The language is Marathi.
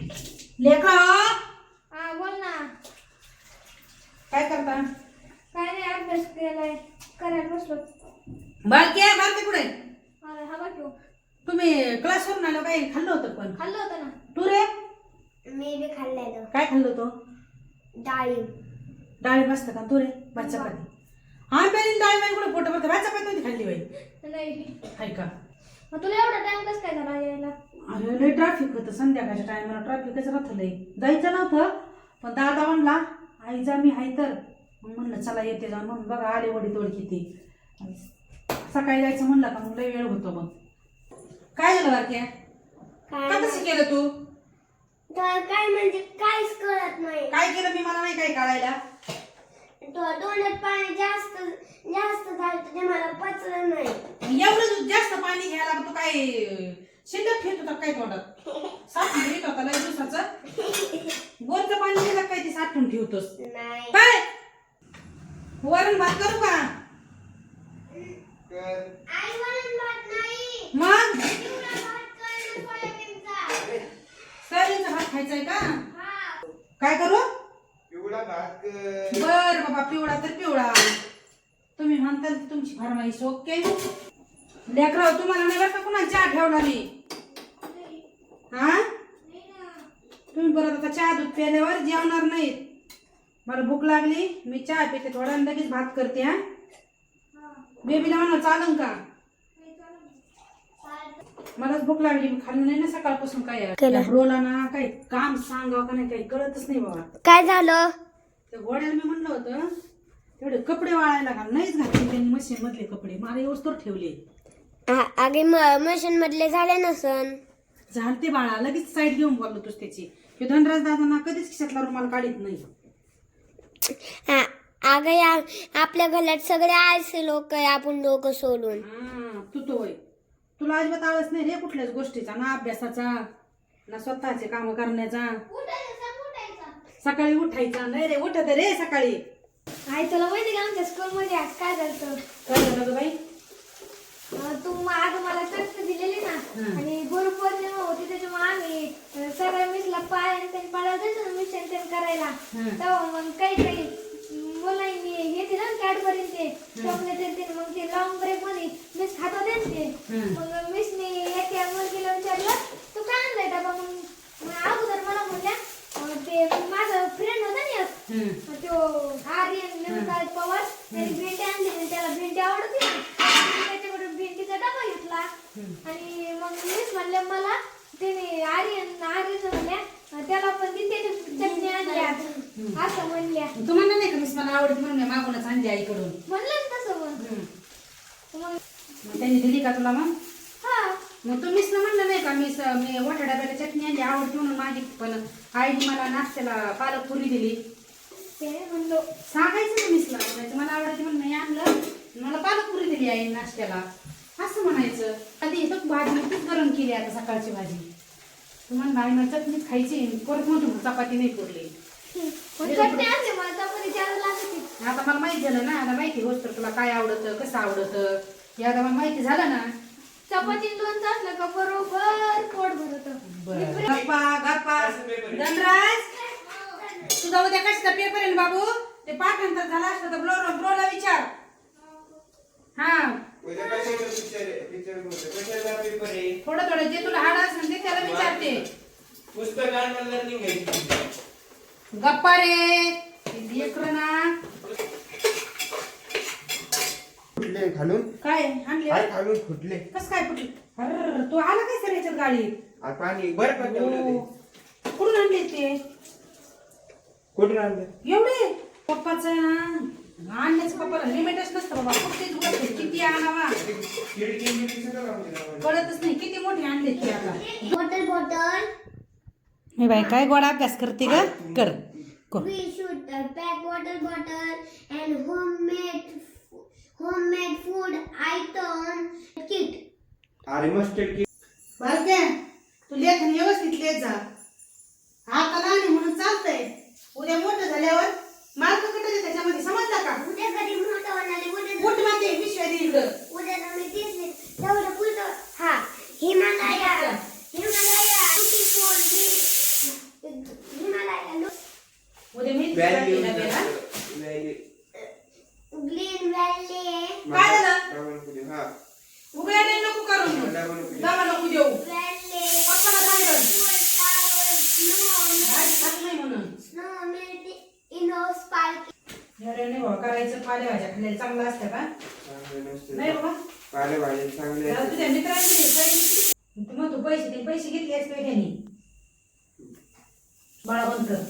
लेखा हा बोल ना. काय करता? काय नाही, अभ्यास केलाय, करायला बसलो. बारके कुठे? अरे हा बघ तुम्ही क्लासवरून आलो, काही खाल्लं होतं? पण खाल्लं होतं ना. तू रे? मी बी खाल्लेलं. काय खाल्लं होतं? डाळी मस्त का? तू रे? भात चपाती. हा पेरी डाळी माई कुठे पोट भरतं? भात चपाती नव्हती खाल्ली बाई. नाही. हाय का? मग तुला एवढा टाइम कसं काय झाला यायला? अरे लय ट्रॅफिक होतं संध्याकाळच्या टायमाला. ट्रॅफिकच राहतं लय. जायचं नव्हतं पण दादा म्हणला आई जा मी हाय तर मग म्हणलं चला येते जाऊन. म्हणून बघा आले वडी तोड किती. सकाळी जायचं म्हणलं का मग लय वेळ होतो. मग काय झालं बारक्या? का तसं केलं तू? काय म्हणजे काहीच कळत नाही. काय केलं मी? मला नाही काय कळायला. डोळ्यात पाणी जास्त झालं ते मला पचलं नाही. एवढं जास्त पाणी घ्यायला तू काय शिल्लक ठेवत होता काय तोंडात? साठून घेत होता लय दिवसाचं. बोलचं पाणी दिलं काय ते साठून ठेवतोस? नाही. काय वरण भात करू का? आई वरण भात नाही. मग पिवळा भात कर सोयाबीनचा. सोयाबीनचा भात खायचाय का? हा. काय करू? पिवळा भात बर बाबा, पिवळा तर पिवळा. तुम्ही म्हणताल की तुमची फरमाईश ओके. लेकराव तुम्हाला नाही बरं का कुणा चहा ठेवला मी? हा तुम्ही परत आता चहा दूध प्यायल्यावर जेवणार नाहीत. मला भूक लागली, मी चहा पिते थोडा आणि लगेच भात करते. हा बेबीला म्हणा चालन का? मलाच भूक लागली, मी खाल्लं नाही ना सकाळपासून. काय रोला ना काही काम सांगावं का नाही काही कळतच नाही बाबा. काय झालं? त्या घोड्याला मी म्हणलं होतं तेवढे कपडे वाळायला घाल, नाहीच घातले त्यांनी. मशीन मधले कपडे मला एवढं ठेवले. आगे मशीन मधले झाले नसन. झालते बाळा, लगेच साईड घेऊन बोललो तूच त्याची. हे धनराज दादांना कधीच खिशातला रुमाल काढीत नाही. अगं आपल्या घरात सगळे आळशी लोक आहे, आपण लोक सोडून. तू तो होय. तुला अजिबात आळस नाही रे कुठल्याच गोष्टीचा, ना अभ्यासाचा ना स्वतःचे काम करण्याचा. सकाळी उठायचा नाही रे? उठत रे सकाळी. आई तुला माहिती का आमच्या स्कूल मध्ये आज काय झालं? काय झालं ग बाई? तू आज मला टेस्ट दिलेली ना आणि गुरुपौर्णिमा होती त्याच्यामुळे आम्ही सगळ्या मिसला पाय आणि त्यांनी पाळा जायचं ना मिशन तेन करायला. तेव्हा मग काही मुलांनी हे दिलं ना कॅडबरी ते चॉकलेट देते. मग ते लॉंग ब्रेक मध्ये मिस खात होते ते. मग मिसने एका मुलगीला विचारलं तू काय आणलंय डबा? मग अगोदर मला म्हणल्या ते माझा फ्रेंड होता ना तो आर्यन पवार, त्याने भेंडी आणली, त्याला भेंडी आवडते ना, त्याच्याकडून भेंडीचा डबा घेतला. आणि मग मीच म्हणले मला त्याने आर्यन म्हणल्या त्याला पण ती त्याची चटणी आणली असं म्हणल्या. तू म्हणलं नाही का मिस मला आवडते म्हणून मागूनच आणली आईकडून? म्हणलं तसं. मग त्यांनी दिली का तुला? मग हा मग तू मिसला म्हणलं नाही का मी मोठ्या डब्याला चटणी आणली आवडते म्हणून माझी, पण आईने मला नाश्त्याला पालक पुरी दिली. ते म्हणलो सांगायचं ना मिसला मला आवडते म्हणून नाही आणलं, मला पालक पुरी दिली आई नाश्त्याला असं म्हणायचं. कधी येतो भाजी तूच गरम केली आता सकाळची भाजी. तू म्हणला आई मला चटणीच खायची, परत म्हणतो चपाती नाही पुरली. चटणी आणली मला चपाती जास्त लागते. आता मला माहिती झालं ना, आता माहिती होत तुला काय आवडतं कसं आवडतं हे आता मला माहिती झालं ना. चपाती लोणचं असलं का बरोबर पोट भरत. गप्पा गप्पा. धनराज तुझा उद्या कशाचा पेपर आहे ना बाबू? ते पाठांतर झाला असतं तर ब्रोला विचार. हा थोडं थोडं जे तुला हाड असेल ते त्याला विचारते. पुस्तक लर्निंग घ्यायची. गप्पा रे लेकरं ना. फुटले खालून. काय आणले? खालून फुटले. कस काय फुटले? अरे तू आला काय सर याच्यात गाडीत? पाणी बरं का ठेवलं ते. कुठून आणले ते? कुठून आणलं? एवढे पप्पाचं आणण्याचं पप्पाला लिमिटच नसतं बाबा. कुठे किती आणावा कळतच नाही. किती मोठे आणले ते आता. बॉटल मी बाई काय गोडा अभ्यास करते ग? कर. We should pack water bottle and homemade food item kit. अरे मस्टर्ड की बालक्या तू लेखन व्यवस्थित लिहित जा. आता लहान म्हणून चालतंय, उद्या मोठं झाल्यावर मार्क कटायचे त्याच्यामध्ये. समजला का? उद्या कधी मोठं होणार उद्या मोठ मागे पिशव्या दे इकडं. उद्या मी तेच तेवढं पुढचं. हा हिमालया beautiful व्हॅल्यू डब्याला. व्हॅल्यू ग्रीन व्हॅली काय झालं? डबल पुढे हा उघड्या नाही नको करून डबल पुढे डबा नको देऊ व्हॅली पप्पाला घालून स्नो भाजी खात नाही म्हणून स्नो मिल्क इनो स्पार्क अरे नाही बाबा करायचं पालेभाज्या खाल्लेलं चांगलं असतं का चांगलं नसतं. नाही बाबा पालेभाज्या चांगले आता असतात. तुझ्या मित्रांनी तू मग तू पैसे घेतले असते ह्यानी बाळा बंद कर